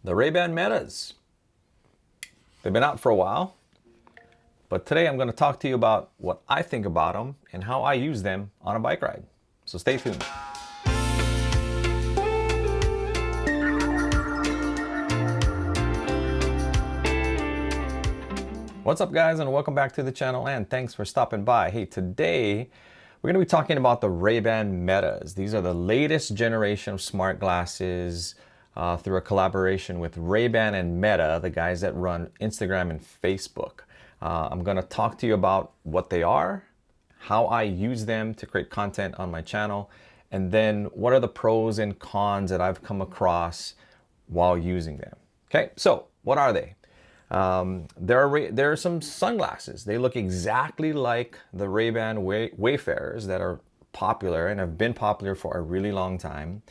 The Ray-Ban Metas. They've been out for a while, but today I'm going to talk to you about what I think about them and how I use them on a bike ride. So stay tuned. What's up, guys, and welcome back to the channel, and thanks for stopping by. Hey, today we're going to be talking about the Ray-Ban Metas. These are the latest generation of smart glasses through a collaboration with Ray-Ban and Meta, the guys that run Instagram and Facebook. I'm going to talk to you about what they are, how I use them to create content on my channel, and then what are the pros and cons that I've come across while using them. Okay, so what are they? There are some sunglasses. They look exactly like the Ray-Ban Wayfarers that are popular and have been popular for a really long time.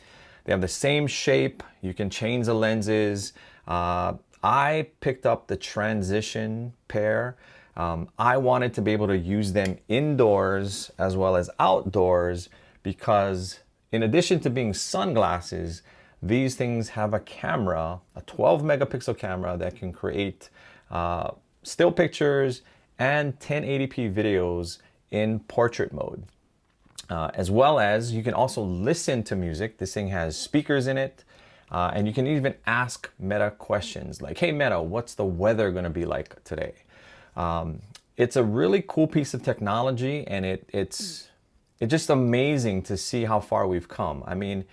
They have the same shape. You can change the lenses. I picked up the Transition pair. I wanted to be able to use them indoors as well as outdoors because in addition to being sunglasses, these things have a camera, a 12 megapixel camera that can create still pictures and 1080p videos in portrait mode. As well as you can also listen to music. This thing has speakers in it, and you can even ask Meta questions like, hey Meta, what's the weather gonna be like today? It's a really cool piece of technology, and it's just amazing to see how far we've come. I mean,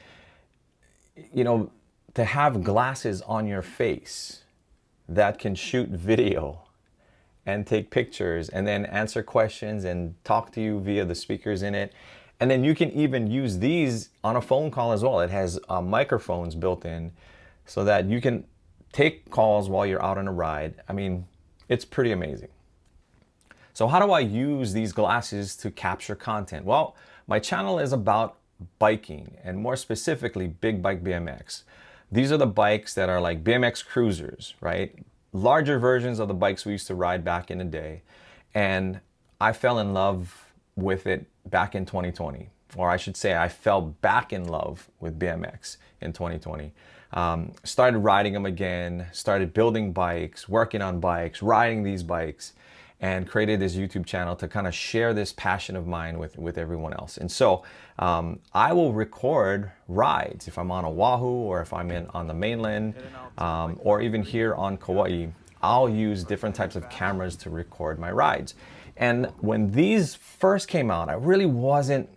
you know, to have glasses on your face that can shoot video and take pictures and then answer questions and talk to you via the speakers in it. And then you can even use these on a phone call as well. It has microphones built in so that you can take calls while you're out on a ride. I mean, it's pretty amazing. So how do I use these glasses to capture content? Well, my channel is about biking, and more specifically, big bike BMX. These are the bikes that are like BMX cruisers, right? Larger versions of the bikes we used to ride back in the day. And I fell in love with it back in 2020, or I should say I fell back in love with BMX in 2020. Started riding them again, started building bikes, working on bikes, riding these bikes, and created this YouTube channel to kind of share this passion of mine with everyone else. And so I will record rides if I'm on Oahu or if I'm on the mainland or even here on Kauai. I'll use different types of cameras to record my rides. And when these first came out, I really wasn't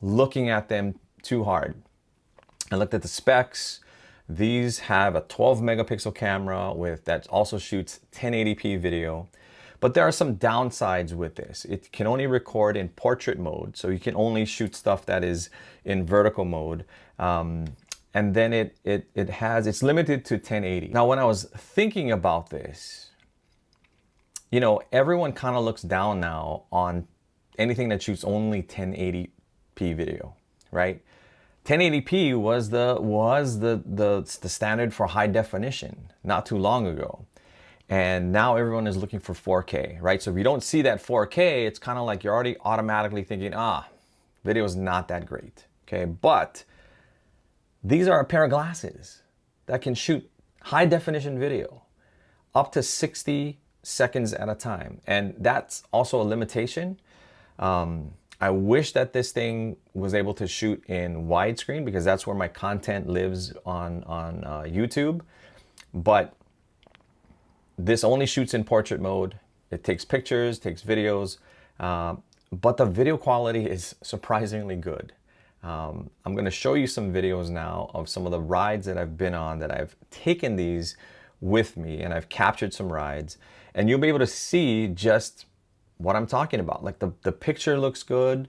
looking at them too hard. I looked at the specs. These have a 12 megapixel camera that also shoots 1080p video. But there are some downsides with this. It can only record in portrait mode, so you can only shoot stuff that is in vertical mode. And then it's limited to 1080. Now, when I was thinking about this, you know, everyone kind of looks down now on anything that shoots only 1080p video, right? 1080p was the standard for high definition not too long ago. And now everyone is looking for 4K, right? So if you don't see that 4K, it's kind of like you're already automatically thinking, video is not that great, okay? But these are a pair of glasses that can shoot high definition video up to 60 seconds at a time. And that's also a limitation. I wish that this thing was able to shoot in widescreen because that's where my content lives on YouTube. But this only shoots in portrait mode. It takes pictures, takes videos, but the video quality is surprisingly good. I'm gonna show you some videos now of some of the rides that I've been on, that I've taken these with me and I've captured some rides, and you'll be able to see just what I'm talking about. Like the picture looks good.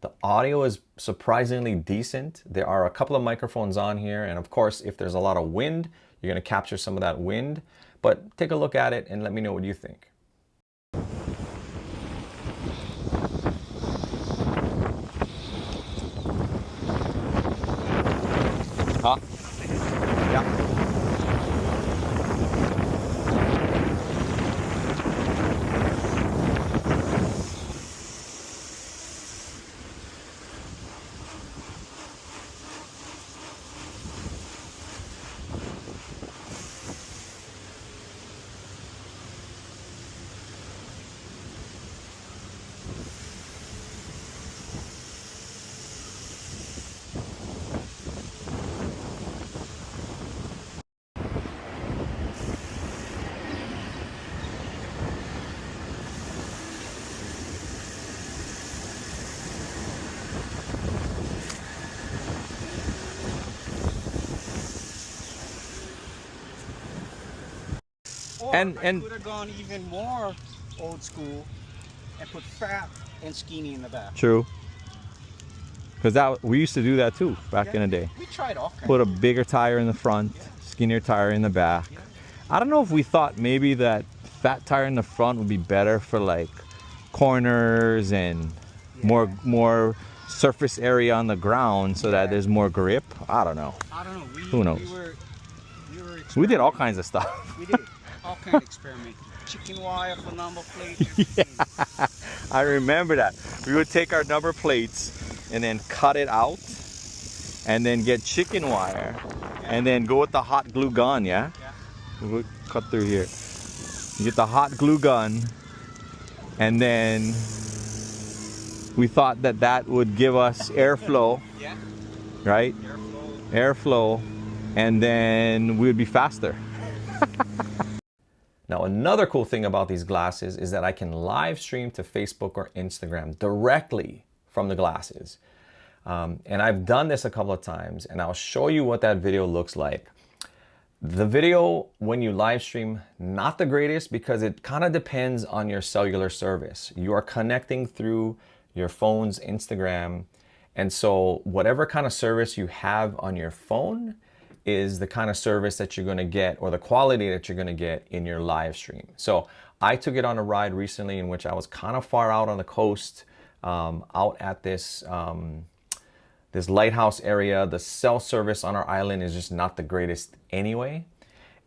The audio is surprisingly decent. There are a couple of microphones on here, and of course, if there's a lot of wind, you're gonna capture some of that wind. But take a look at it and let me know what you think. Huh? Yeah. Or And I could have gone even more old school and put fat and skinny in the back. true. Because we used to do that too back in the day. We tried all kinds. Put a bigger tire in the front, skinnier tire in the back. I don't know if we thought maybe that fat tire in the front would be better for like corners and more surface area on the ground so that there's more grip. I don't know. I don't know. Who knows? We did all kinds of stuff. We did all kinds of experimenting. Chicken wire for number plates. Yeah, I remember that. We would take our number plates and then cut it out and then get chicken wire and then go with the hot glue gun, yeah? We'll cut through here. You get the hot glue gun and then we thought that that would give us airflow, right? Airflow, and then we would be faster. Now, another cool thing about these glasses is that I can live stream to Facebook or Instagram directly from the glasses. And I've done this a couple of times, and I'll show you what that video looks like. The video, when you live stream, not the greatest because it kind of depends on your cellular service. You are connecting through your phone's Instagram. And so whatever kind of service you have on your phone is the kind of service that you're going to get, or the quality that you're going to get in your live stream. So I took it on a ride recently in which I was kind of far out on the coast, out at this this lighthouse area. The cell service on our island is just not the greatest anyway.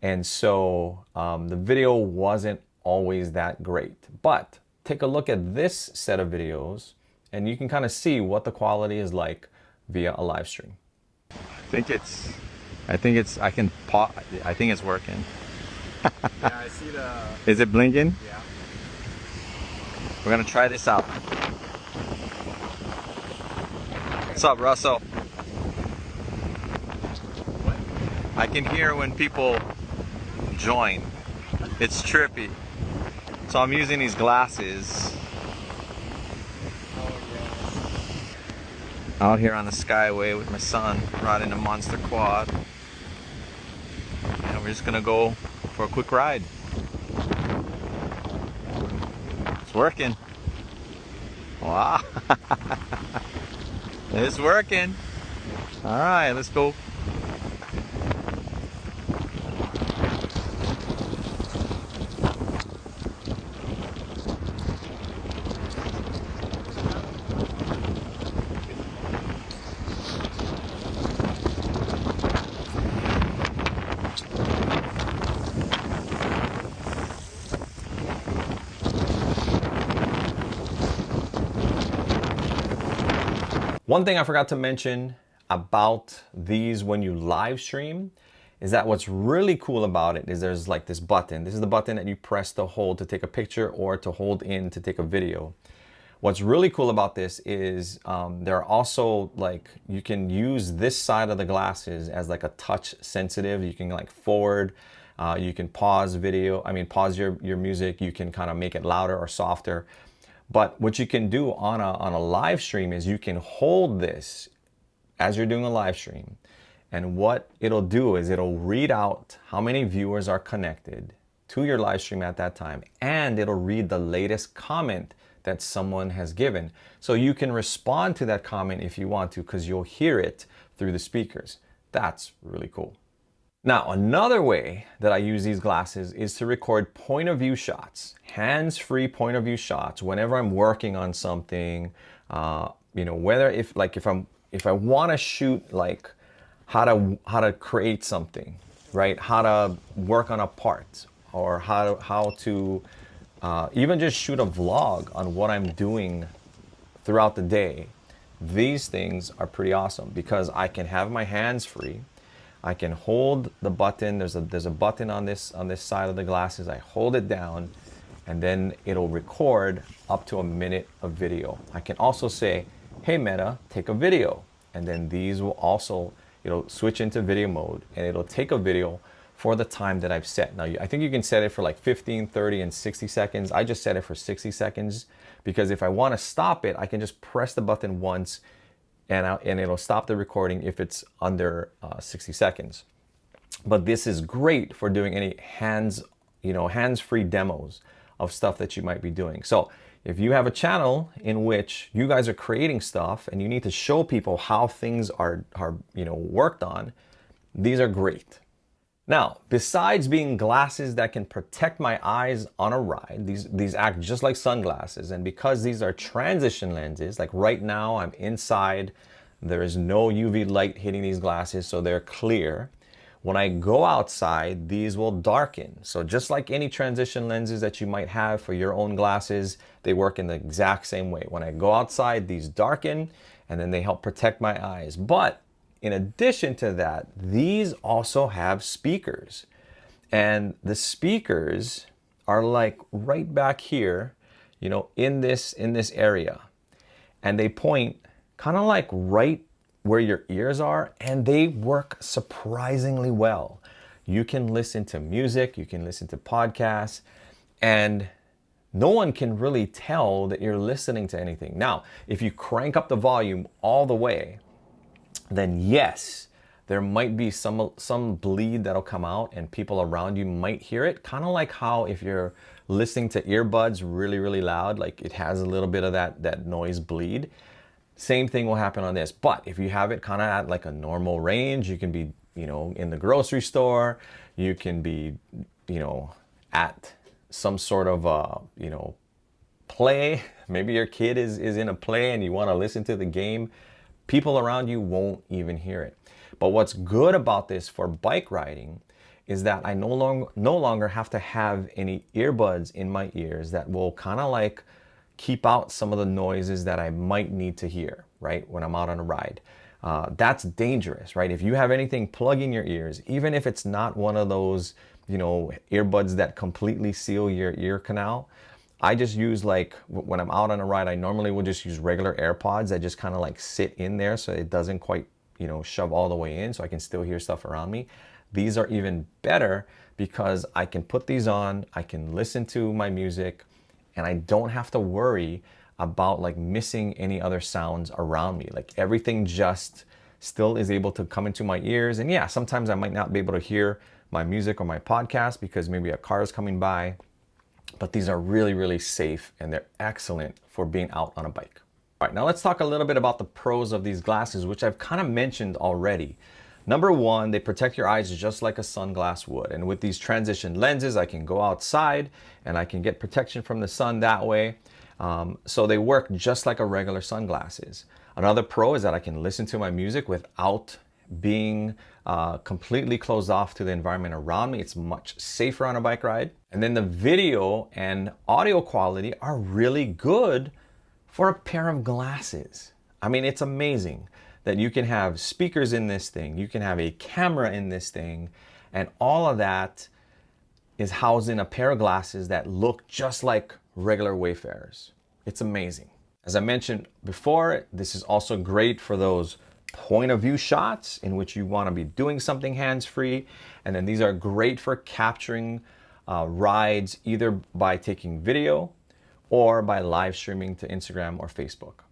And so the video wasn't always that great. But take a look at this set of videos and you can kind of see what the quality is like via a live stream. I think it's working. Yeah, I see the... Is it blinking? Yeah. We're gonna try this out. What's up, Russell? What? I can hear when people join. It's trippy. So I'm using these glasses. Out here on the Skyway with my son, riding a monster quad. And we're just gonna go for a quick ride. It's working. Wow. It's working. All right, let's go. One thing I forgot to mention about these when you live stream is that what's really cool about it is there's like this button. This is the button that you press to hold to take a picture or to hold in to take a video. What's really cool about this is there are also like, you can use this side of the glasses as like a touch sensitive. You can like forward, you can pause pause your music. You can kind of make it louder or softer. But what you can do on a live stream is you can hold this as you're doing a live stream. And what it'll do is it'll read out how many viewers are connected to your live stream at that time. And it'll read the latest comment that someone has given. So you can respond to that comment if you want to, because you'll hear it through the speakers. That's really cool. Now, another way that I use these glasses is to record point of view shots, hands-free point of view shots whenever I'm working on something, whether if I want to shoot like how to create something, right? How to work on a part, or how to even just shoot a vlog on what I'm doing throughout the day. These things are pretty awesome because I can have my hands free. I can hold the button. There's a button on this side of the glasses. I hold it down and then it'll record up to a minute of video. I can also say, hey Meta, take a video. And then these will also, it'll switch into video mode and it'll take a video for the time that I've set. Now, I think you can set it for like 15, 30, and 60 seconds. I just set it for 60 seconds because if I want to stop it, I can just press the button once and it'll stop the recording if it's under 60 seconds. But this is great for doing any hands-free demos of stuff that you might be doing. So if you have a channel in which you guys are creating stuff and you need to show people how things are worked on, these are great. Now, besides being glasses that can protect my eyes on a ride, these act just like sunglasses. And because these are transition lenses, like right now I'm inside, there is no UV light hitting these glasses, so they're clear. When I go outside, these will darken. So just like any transition lenses that you might have for your own glasses, they work in the exact same way. When I go outside, these darken, and then they help protect my eyes. But in addition to that, these also have speakers. And the speakers are like right back here, in this area. And they point kind of like right where your ears are, and they work surprisingly well. You can listen to music, you can listen to podcasts, and no one can really tell that you're listening to anything. Now, if you crank up the volume all the way, then yes, there might be some bleed that'll come out and people around you might hear it. Kind of like how if you're listening to earbuds really, really loud, like it has a little bit of that noise bleed. Same thing will happen on this. But if you have it kind of at like a normal range, you can be, in the grocery store, you can be, at some sort of, play. Maybe your kid is in a play and you want to listen to the game. People around you won't even hear it. But what's good about this for bike riding is that I no longer have to have any earbuds in my ears that will kind of like keep out some of the noises that I might need to hear, right, when I'm out on a ride. That's dangerous, right? If you have anything plugging your ears, even if it's not one of those, earbuds that completely seal your ear canal, I just use like, when I'm out on a ride, I normally would just use regular AirPods that just kind of like sit in there so it doesn't quite, shove all the way in so I can still hear stuff around me. These are even better because I can put these on, I can listen to my music, and I don't have to worry about like missing any other sounds around me. Like everything just still is able to come into my ears. And yeah, sometimes I might not be able to hear my music or my podcast because maybe a car is coming by. But these are really, really safe and they're excellent for being out on a bike. All right, now let's talk a little bit about the pros of these glasses, which I've kind of mentioned already. Number one, they protect your eyes just like a sunglass would. And with these transition lenses, I can go outside and I can get protection from the sun that way. So they work just like a regular sunglasses. Another pro is that I can listen to my music without being completely closed off to the environment around me. It's much safer on a bike ride. And then the video and audio quality are really good for a pair of glasses. I mean, it's amazing that you can have speakers in this thing, you can have a camera in this thing, and all of that is housed in a pair of glasses that look just like regular Wayfarers. It's amazing. As I mentioned before, this is also great for those point of view shots in which you want to be doing something hands-free. And then these are great for capturing rides either by taking video or by live streaming to Instagram or Facebook.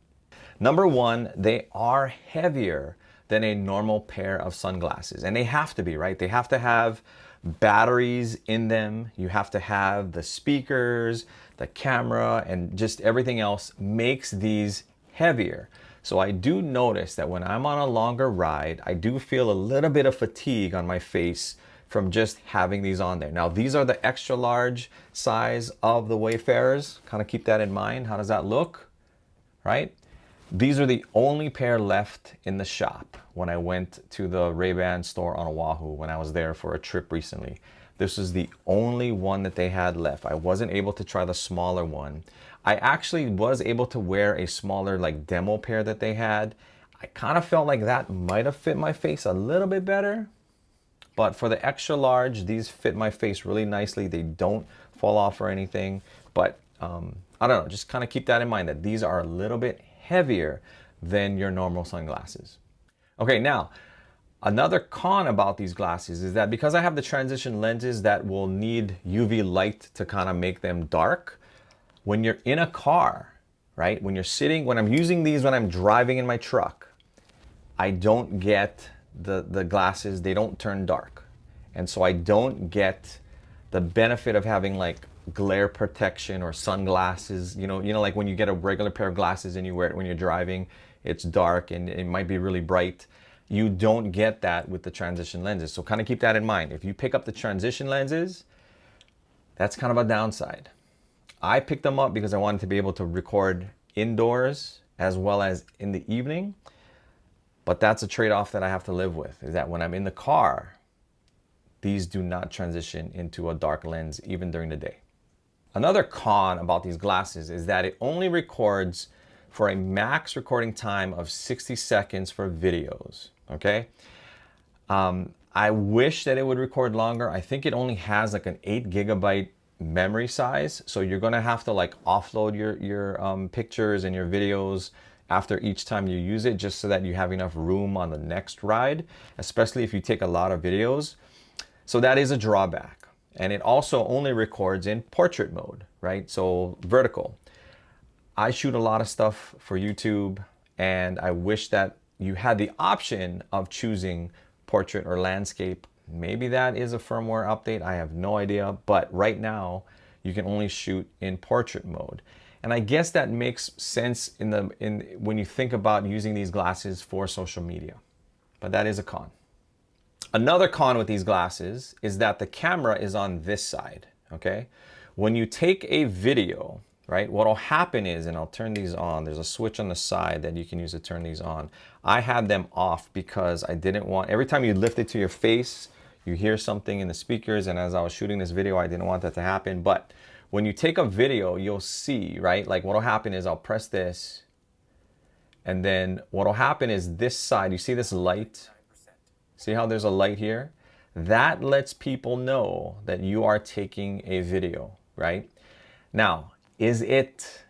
Number one, they are heavier than a normal pair of sunglasses. And they have to be, right? They have to have batteries in them. You have to have the speakers, the camera, and just everything else makes these heavier. So I do notice that when I'm on a longer ride, I do feel a little bit of fatigue on my face from just having these on there. Now, these are the extra large size of the Wayfarers. Kind of keep that in mind. How does that look, right? These are the only pair left in the shop when I went to the Ray-Ban store on Oahu when I was there for a trip recently. This is the only one that they had left. I wasn't able to try the smaller one. I actually was able to wear a smaller like demo pair that they had. I kind of felt like that might have fit my face a little bit better. But for the extra large, these fit my face really nicely. They don't fall off or anything. But I don't know, just kind of keep that in mind that these are a little bit heavier than your normal sunglasses. Okay, now, another con about these glasses is that because I have the transition lenses that will need UV light to kind of make them dark, when you're in a car, right? When I'm using these when I'm driving in my truck, I don't get the glasses, they don't turn dark. And so I don't get the benefit of having like glare protection or sunglasses, like when you get a regular pair of glasses and you wear it when you're driving, it's dark and it might be really bright. You don't get that with the transition lenses. So kind of keep that in mind. If you pick up the transition lenses, that's kind of a downside. I picked them up because I wanted to be able to record indoors as well as in the evening. But that's a trade-off that I have to live with, is that when I'm in the car, these do not transition into a dark lens even during the day. Another con about these glasses is that it only records for a max recording time of 60 seconds for videos, okay? I wish that it would record longer. I think it only has like an 8 gigabyte memory size. So you're gonna have to like offload your pictures and your videos after each time you use it, just so that you have enough room on the next ride, especially if you take a lot of videos. So that is a drawback. And it also only records in portrait mode, right? So vertical. I shoot a lot of stuff for YouTube, and I wish that you had the option of choosing portrait or landscape. Maybe that is a firmware update, I have no idea, but right now you can only shoot in portrait mode. And I guess that makes sense when you think about using these glasses for social media, but that is a con. Another con with these glasses is that the camera is on this side, okay? When you take a video, right, what'll happen is, and I'll turn these on, there's a switch on the side that you can use to turn these on. I had them off because I didn't want, every time you lift it to your face, you hear something in the speakers, and as I was shooting this video, I didn't want that to happen. But when you take a video, you'll see, right, like what'll happen is I'll press this, and then what'll happen is this side, you see this light? See how there's a light here? That lets people know that you are taking a video, right? Now, is it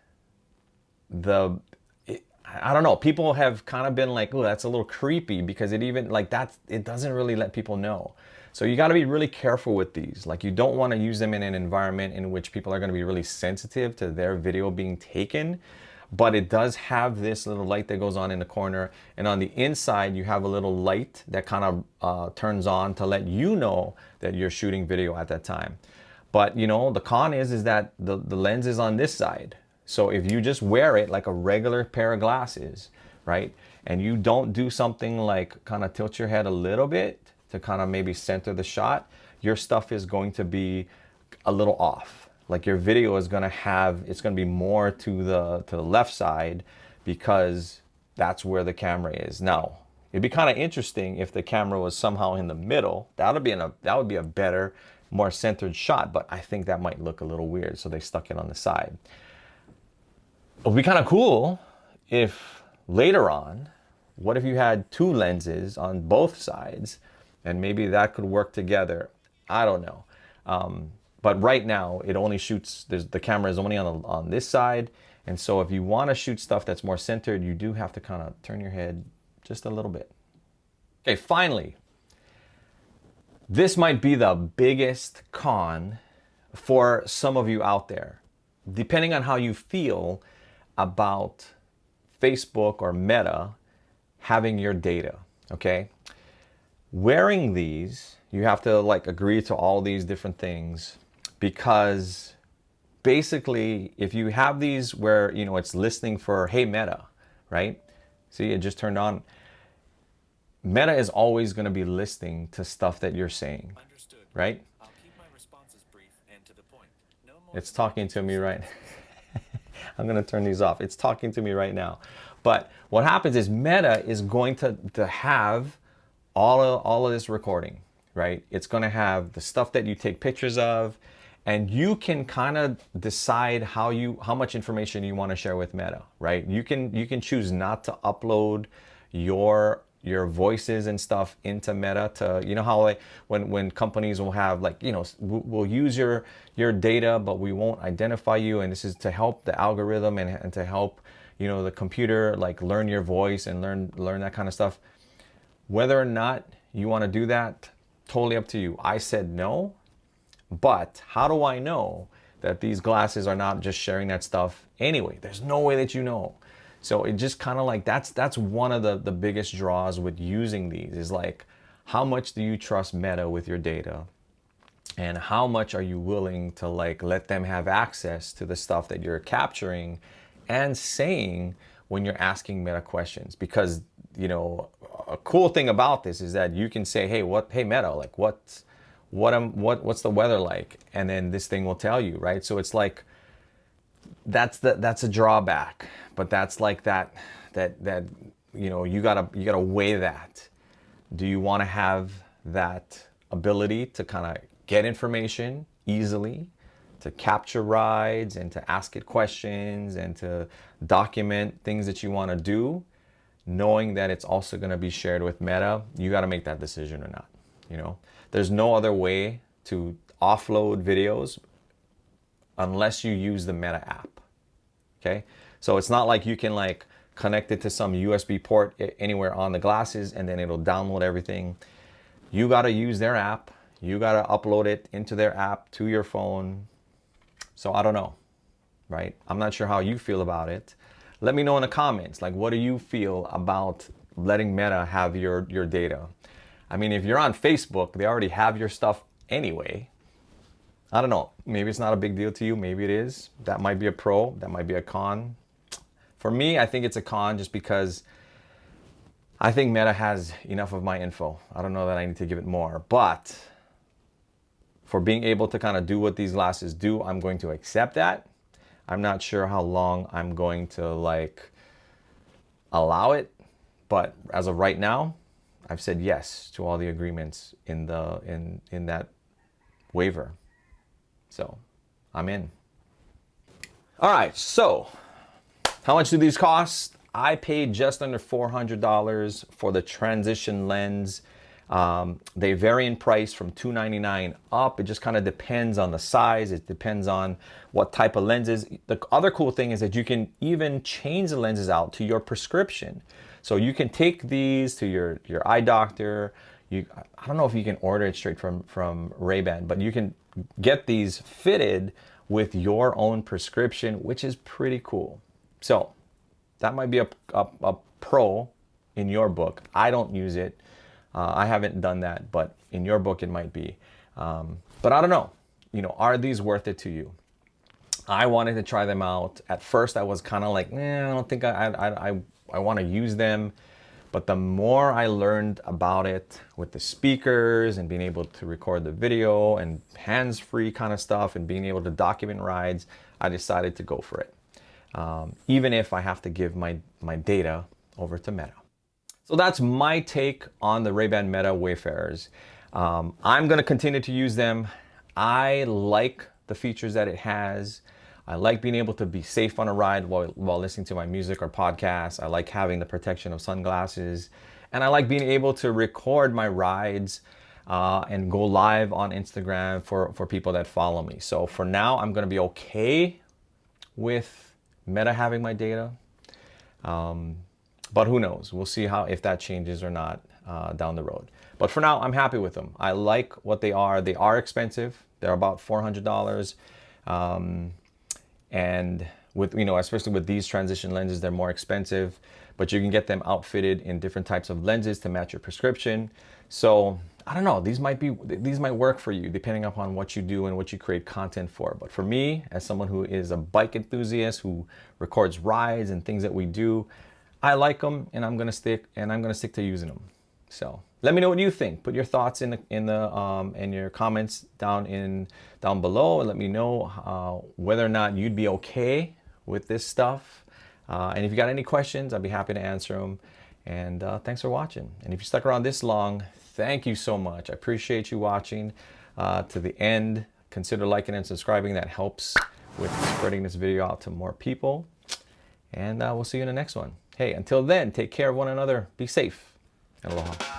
I don't know, people have kind of been like, oh, that's a little creepy, because it doesn't really let people know. So you got to be really careful with these. Like, you don't want to use them in an environment in which people are going to be really sensitive to their video being taken. But it does have this little light that goes on in the corner, and on the inside you have a little light that kind of turns on to let you know that you're shooting video at that time. But the con is that the lens is on this side. So if you just wear it like a regular pair of glasses, right, and you don't do something like kind of tilt your head a little bit to kind of maybe center the shot, your stuff is going to be a little off. Like, your video is gonna it's gonna be more to the left side, because that's where the camera is. Now, it'd be kind of interesting if the camera was somehow in the middle. That would be a better, more centered shot, but I think that might look a little weird, so they stuck it on the side. It would be kind of cool if later on, what if you had 2 lenses on both sides, and maybe that could work together? I don't know. But right now, it only shoots, the camera is only on this side. And so if you want to shoot stuff that's more centered, you do have to kind of turn your head just a little bit. Okay, finally, this might be the biggest con for some of you out there, depending on how you feel about Facebook or Meta having your data, okay? Wearing these, you have to like agree to all these different things, because basically if you have these where it's listening for, hey Meta, right? See, it just turned on. Meta is always going to be listening to stuff that you're saying. Understood. Right? I'll keep my responses brief and to the point. No more. It's talking to me right. I'm going to turn these off. It's talking to me right now. But what happens is Meta is going to have all of this recording, right? It's going to have the stuff that you take pictures of, and you can kind of decide how much information you want to share with Meta, right? You can choose not to upload your voices and stuff into Meta to, how like when companies will have like, we'll use your data, but we won't identify you, and this is to help the algorithm and to help the computer like learn your voice and learn that kind of stuff. Whether or not you want to do that, totally up to you. I said no, but how do I know that these glasses are not just sharing that stuff anyway? There's no way that you know. So it just kind of like, that's one of the biggest draws with using these, is like, how much do you trust Meta with your data? And how much are you willing to like let them have access to the stuff that you're capturing and saying when you're asking Meta questions? Because, you know, a cool thing about this is that you can say, hey Meta, like what's the weather like? And then this thing will tell you, right? So it's like that's a drawback, but that's like that you know, you gotta weigh that. Do you want to have that ability to kind of get information easily, to capture rides and to ask it questions and to document things that you want to do, knowing that it's also going to be shared with Meta? You got to make that decision or not. You know, there's no other way to offload videos unless you use the Meta app. Okay, so it's not like you can like connect it to some USB port anywhere on the glasses and then it'll download everything. You got to use their app. You got to upload it into their app to your phone. So I don't know, right? I'm not sure how you feel about it. Let me know in the comments, like, what do you feel about letting Meta have your data? I mean, if you're on Facebook, they already have your stuff anyway. I don't know. Maybe it's not a big deal to you. Maybe it is. That might be a pro. That might be a con. For me, I think it's a con just because I think Meta has enough of my info. I don't know that I need to give it more, but for being able to kind of do what these glasses do, I'm going to accept that. I'm not sure how long I'm going to like allow it, but as of right now, I've said yes to all the agreements in that waiver. So I'm in. All right, so how much do these cost? I paid just under $400 for the transition lens. They vary in price from $299 up. It just kind of depends on the size. It depends on what type of lenses. The other cool thing is that you can even change the lenses out to your prescription. So you can take these to your eye doctor. I don't know if you can order it straight from Ray-Ban, but you can get these fitted with your own prescription, which is pretty cool. So that might be a pro in your book. I don't use it. I haven't done that, but in your book it might be. But I don't know. You know, are these worth it to you? I wanted to try them out. At first I was kind of like, I don't think I want to use them. But the more I learned about it with the speakers and being able to record the video and hands-free kind of stuff and being able to document rides, I decided to go for it. Even if I have to give my data over to Meta. So that's my take on the Ray-Ban Meta Wayfarers. I'm going to continue to use them. I like the features that it has. I like being able to be safe on a ride while listening to my music or podcast. I like having the protection of sunglasses. And I like being able to record my rides and go live on Instagram for people that follow me. So for now, I'm going to be okay with Meta having my data. But who knows? We'll see if that changes or not down the road. But for now, I'm happy with them. I like what they are. They are expensive. They're about $400. And with, you know, especially with these transition lenses, they're more expensive, but you can get them outfitted in different types of lenses to match your prescription. So I don't know, these might work for you depending upon what you do and what you create content for. But for me, as someone who is a bike enthusiast who records rides and things that we do, I like them, and I'm gonna stick to using them. So let me know what you think. Put your thoughts in your comments down below, and let me know whether or not you'd be okay with this stuff. And if you got any questions, I'd be happy to answer them. And thanks for watching. And if you stuck around this long, thank you so much. I appreciate you watching to the end. Consider liking and subscribing. That helps with spreading this video out to more people. And we'll see you in the next one. Hey, until then, take care of one another. Be safe. And aloha.